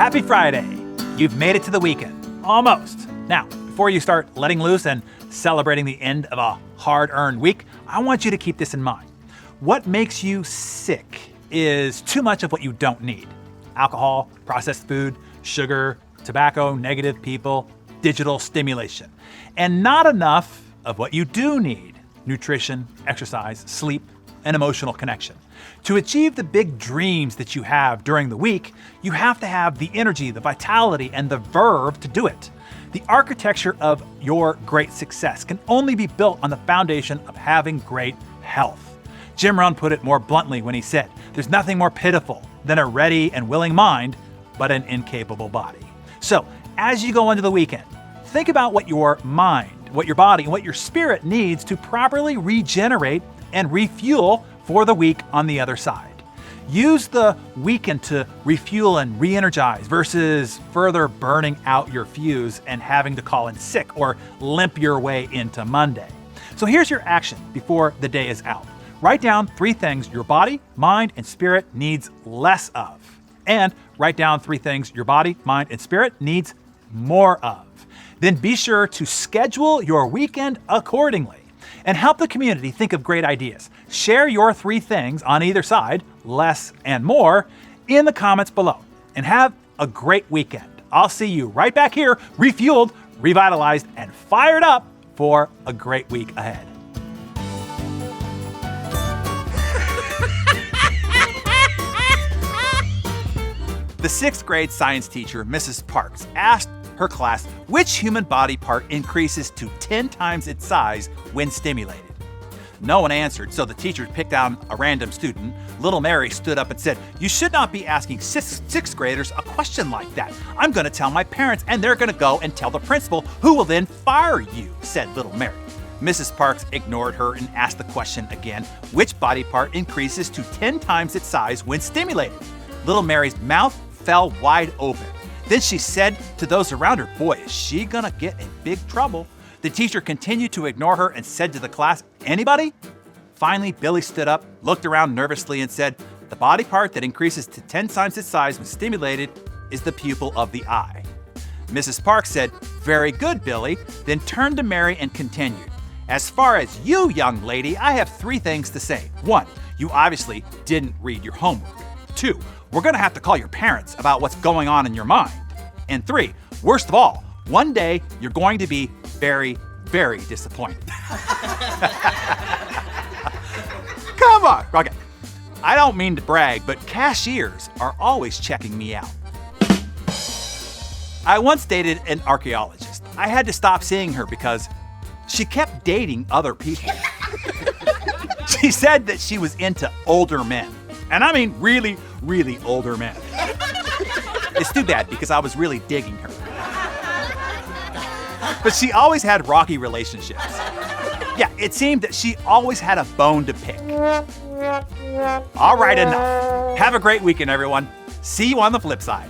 Happy Friday. You've made it to the weekend. Almost. Now, before you start letting loose and celebrating the end of a hard-earned week, I want you to keep this in mind. What makes you sick is too much of what you don't need. Alcohol, processed food, sugar, tobacco, negative people, digital stimulation. And not enough of what you do need. Nutrition, exercise, sleep, and emotional connection. To achieve the big dreams that you have during the week, you have to have the energy, the vitality, and the verve to do it. The architecture of your great success can only be built on the foundation of having great health. Jim Rohn put it more bluntly when he said, "There's nothing more pitiful than a ready and willing mind, but an incapable body." So, as you go into the weekend, think about what your mind, what your body, and what your spirit needs to properly regenerate and refuel for the week on the other side. Use the weekend to refuel and re-energize versus further burning out your fuse and having to call in sick or limp your way into Monday. So here's your action before the day is out. Write down 3 things your body, mind, and spirit needs less of. And write down 3 things your body, mind, and spirit needs more of. Then be sure to schedule your weekend accordingly. And help the community think of great ideas. Share your 3 things on either side, less and more, in the comments below. And have a great weekend. I'll see you right back here, refueled, revitalized, and fired up for a great week ahead. The 6th grade science teacher, Mrs. Parks, asked her class which human body part increases to 10 times its size when stimulated. No one answered, so the teacher picked out a random student. Little Mary stood up and said, "You should not be asking 6th graders a question like that. I'm going to tell my parents, and they're going to go and tell the principal, who will then fire you," said Little Mary. Mrs. Parks ignored her and asked the question again, which body part increases to 10 times its size when stimulated? Little Mary's mouth fell wide open. Then she said to those around her, "Boy, is she gonna get in big trouble." The teacher continued to ignore her and said to the class, "Anybody?" Finally, Billy stood up, looked around nervously, and said, "The body part that increases to 10 times its size when stimulated is the pupil of the eye." Mrs. Parks said, "Very good, Billy," then turned to Mary and continued, "As far as you, young lady, I have 3 things to say. 1, you obviously didn't read your homework. 2, we're going to have to call your parents about what's going on in your mind. And 3, worst of all, one day you're going to be very, very disappointed." Come on. Okay. I don't mean to brag, but cashiers are always checking me out. I once dated an archaeologist. I had to stop seeing her because she kept dating other people. She said that she was into older men. And I mean really, really older men. It's too bad because I was really digging her. But she always had rocky relationships. Yeah, it seemed that she always had a bone to pick. All right, enough. Have a great weekend, everyone. See you on the flip side.